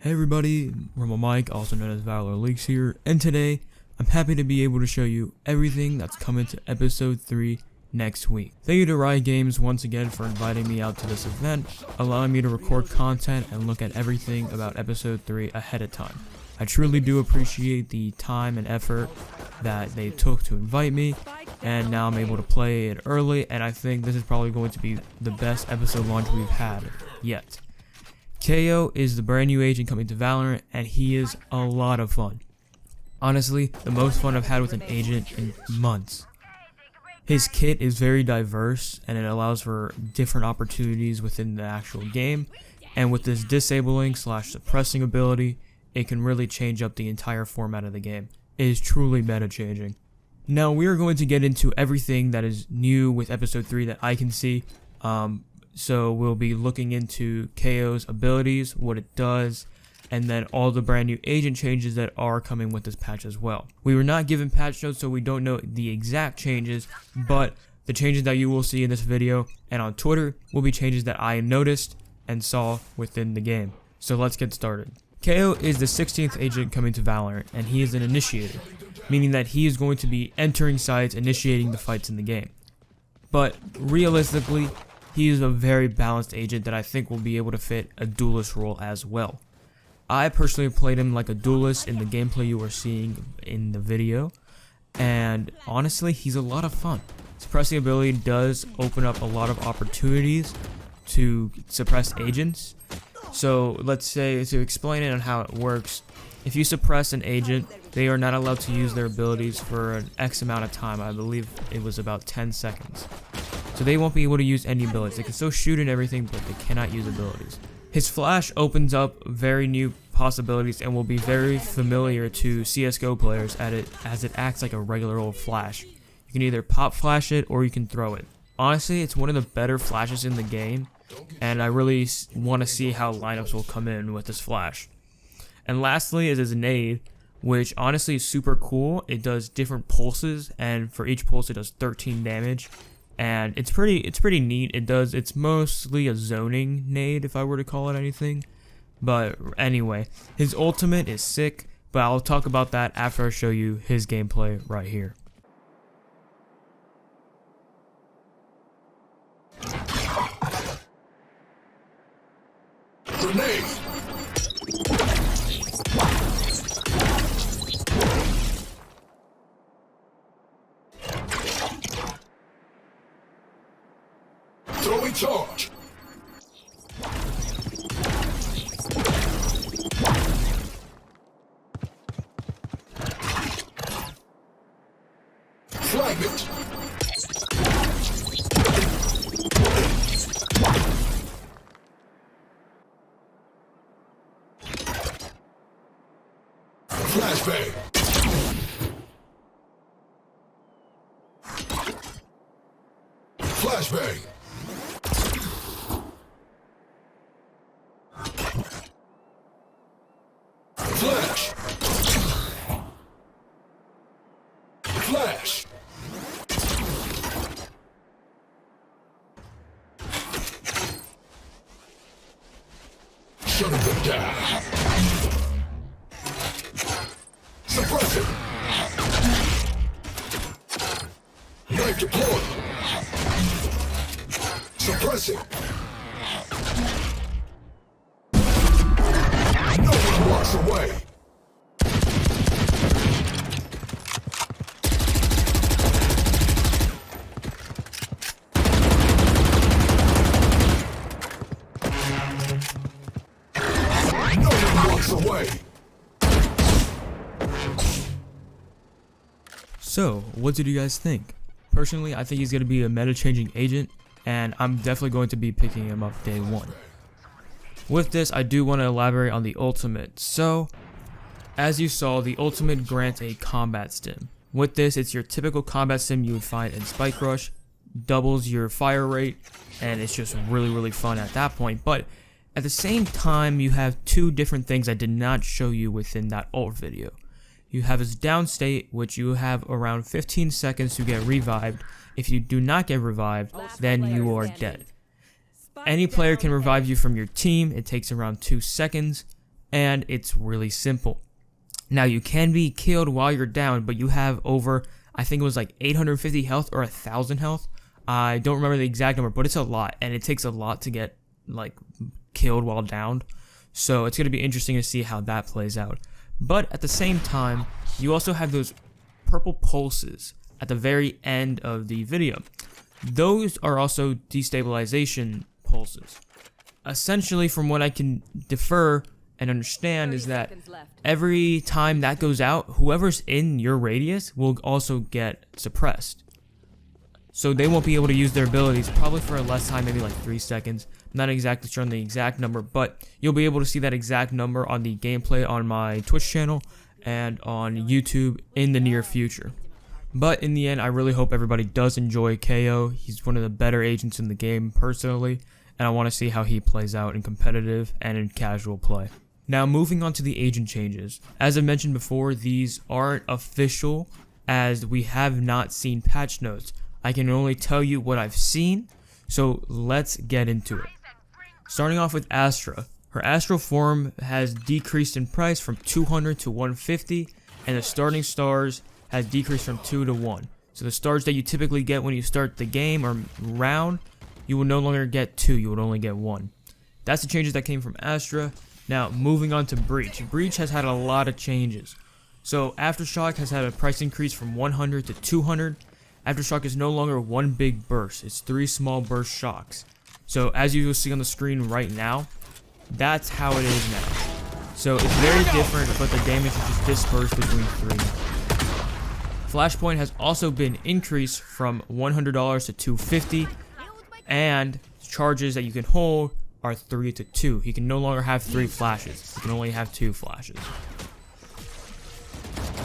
Hey everybody, Rumble Mike, also known as Valorant Leaks here, and today I'm happy to be able to show you everything that's coming to episode 3 next week. Thank you to Riot Games once again for inviting me out to this event, allowing me to record content and look at everything about episode 3 ahead of time. I truly do appreciate the time and effort that they took to invite me, and now I'm able to play it early, and I think this is probably going to be the best episode launch we've had yet. KO is the brand new agent coming to Valorant, and he is a lot of fun. Honestly, the most fun I've had with an agent in months. His kit is very diverse, and it allows for different opportunities within the actual game, and with this disabling / suppressing ability, it can really change up the entire format of the game. It is truly meta changing. Now we are going to get into everything that is new with episode 3 that I can see. So we'll be looking into KO's abilities, what it does, and then all the brand new agent changes that are coming with this patch as well. We were not given patch notes, so we don't know the exact changes, but the changes that you will see in this video and on Twitter will be changes that I noticed and saw within the game. So let's get started. KO is the 16th agent coming to Valorant, and he is an initiator, meaning that he is going to be entering sites, initiating the fights in the game. But realistically, he is a very balanced agent that I think will be able to fit a duelist role as well. I personally played him like a duelist in the gameplay you are seeing in the video, and honestly, he's a lot of fun. Suppressing ability does open up a lot of opportunities to suppress agents. So let's say, to explain it on how it works, if you suppress an agent, they are not allowed to use their abilities for an X amount of time. I believe it was about 10 seconds. So they won't be able to use any abilities. They can still shoot and everything, but they cannot use abilities. His flash opens up very new possibilities and will be very familiar to CSGO players as it acts like a regular old flash. You can either pop flash it or you can throw it. Honestly, it's one of the better flashes in the game, and I really want to see how lineups will come in with this flash. And lastly is his nade, which honestly is super cool. It does different pulses, and for each pulse it does 13 damage. And it's pretty neat. It's mostly a zoning nade, if I were to call it anything. But anyway, his ultimate is sick, but I'll talk about that after I show you his gameplay right here. Grenade! Throwing charge! Fragment! Flashbang! Flashbang! Flash! Flash! Shutting them down! Suppress it! Knife deployed! Suppressing! No one walks away! No one walks away! So, what did you guys think? Personally, I think he's going to be a meta-changing agent, and I'm definitely going to be picking him up day 1. With this, I do want to elaborate on the ultimate. So, as you saw, the ultimate grants a combat stim. With this, it's your typical combat stim you would find in Spike Rush, doubles your fire rate, and it's just really fun at that point. But at the same time, you have two different things I did not show you within that ult video. You have his down state, which you have around 15 seconds to get revived. If you do not get revived, then you are dead. Any player can revive you from your team. It takes around 2 seconds, and it's really simple. Now you can be killed while you're down, but you have over, I think it was like 850 health or 1,000 health. I don't remember the exact number, but it's a lot, and it takes a lot to get like killed while downed. So it's going to be interesting to see how that plays out. But at the same time, you also have those purple pulses at the very end of the video. Those are also destabilization pulses. Essentially, from what I can defer and understand, is that every time that goes out, whoever's in your radius will also get suppressed. So they won't be able to use their abilities probably for less time, maybe like 3 seconds. I'm not exactly sure on the exact number, but you'll be able to see that exact number on the gameplay on my Twitch channel and on YouTube in the near future. But in the end, I really hope everybody does enjoy KO. He's one of the better agents in the game personally, and I want to see how he plays out in competitive and in casual play. Now moving on to the agent changes. As I mentioned before, these aren't official as we have not seen patch notes. I can only tell you what I've seen, so let's get into it. Starting off with Astra. Her astral form has decreased in price from 200 to 150, and the starting stars has decreased from 2 to 1. So the stars that you typically get when you start the game or round, you will no longer get 2, you would only get 1. That's the changes that came from Astra. Now moving on to Breach. Breach has had a lot of changes. So Aftershock has had a price increase from 100 to 200. Aftershock is no longer one big burst, it's 3 small burst shocks. So as you will see on the screen right now, that's how it is now. So it's very different, but the damage is just dispersed between 3. Flashpoint has also been increased from $100 to $250, and charges that you can hold are 3 to 2. He can no longer have 3 flashes, he can only have 2 flashes.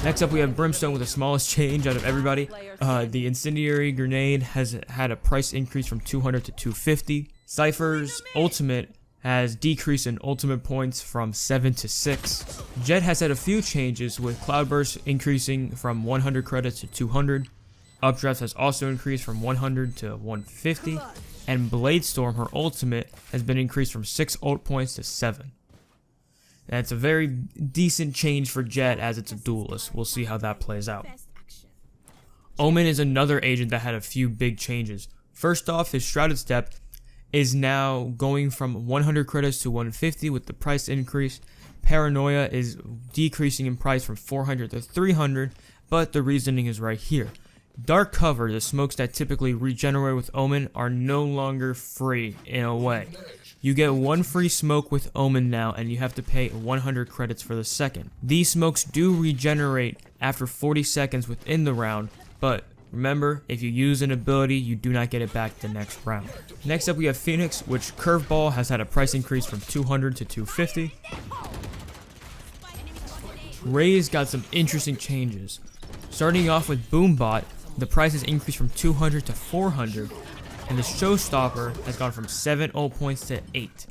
Next up, we have Brimstone with the smallest change out of everybody. The incendiary grenade has had a price increase from 200 to 250. Cypher's ultimate has decreased in ultimate points from 7 to 6. Jet has had a few changes, with Cloudburst increasing from 100 credits to 200. Updraft has also increased from 100 to 150. And Bladestorm, her ultimate, has been increased from 6 ult points to 7. That's a very decent change for Jet as it's a duelist. We'll see how that plays out. Omen is another agent that had a few big changes. First off, his Shrouded Step is now going from 100 credits to 150 with the price increase. Paranoia is decreasing in price from 400 to 300, but the reasoning is right here. Dark Cover, the smokes that typically regenerate with Omen, are no longer free in a way. You get 1 free smoke with Omen now, and you have to pay 100 credits for the second. These smokes do regenerate after 40 seconds within the round, but remember, if you use an ability, you do not get it back the next round. Next up, we have Phoenix, which Curveball has had a price increase from 200 to 250. Ray's got some interesting changes. Starting off with Boombot, the price has increased from 200 to 400. And the Showstopper has gone from 7 ult points to 8.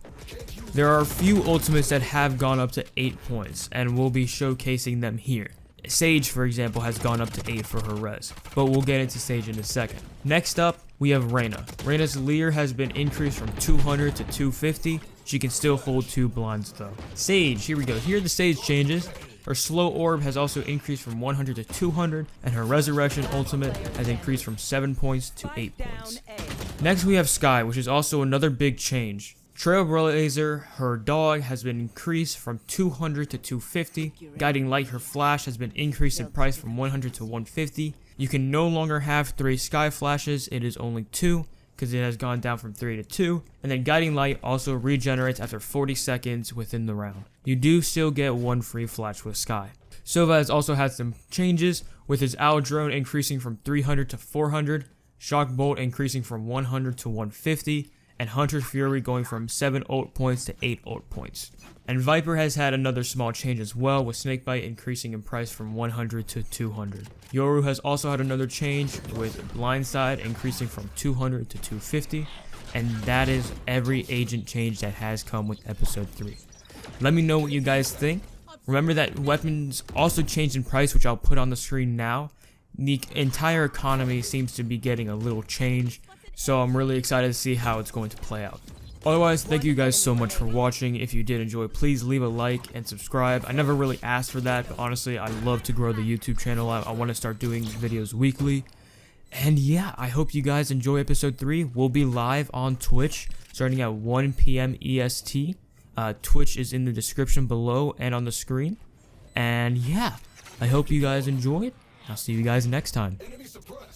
There are a few ultimates that have gone up to 8 points, and we'll be showcasing them here. Sage, for example, has gone up to 8 for her res, but we'll get into Sage in a second. Next up, we have Reina. Reina's Leer has been increased from 200 to 250. She can still hold 2 blinds though. Sage, here we go. Here are the Sage changes. Her Slow Orb has also increased from 100 to 200, and her Resurrection ultimate has increased from 7 points to 8 points. Next we have Skye, which is also another big change. Trailblazer, her dog, has been increased from 200 to 250. Guiding Light, her flash, has been increased in price from 100 to 150. You can no longer have 3 Skye flashes, it is only 2, because it has gone down from 3 to 2. And then Guiding Light also regenerates after 40 seconds within the round. You do still get 1 free flash with Skye. Sova has also had some changes, with his Owl Drone increasing from 300 to 400, Shock Bolt increasing from 100 to 150, and Hunter's Fury going from 7 ult points to 8 ult points. And Viper has had another small change as well, with Snakebite increasing in price from 100 to 200. Yoru has also had another change, with Blindside increasing from 200 to 250, and that is every agent change that has come with episode 3. Let me know what you guys think. Remember that weapons also changed in price, which I'll put on the screen now. The entire economy seems to be getting a little change, so I'm really excited to see how it's going to play out. Otherwise, thank you guys so much for watching. If you did enjoy, please leave a like and subscribe. I never really asked for that, but honestly, I love to grow the YouTube channel. I want to start doing videos weekly. And yeah, I hope you guys enjoy episode 3. We'll be live on Twitch starting at 1 p.m. EST. Twitch is in the description below and on the screen. And yeah, I hope you guys enjoyed. I'll see you guys next time. Enemy suppressed.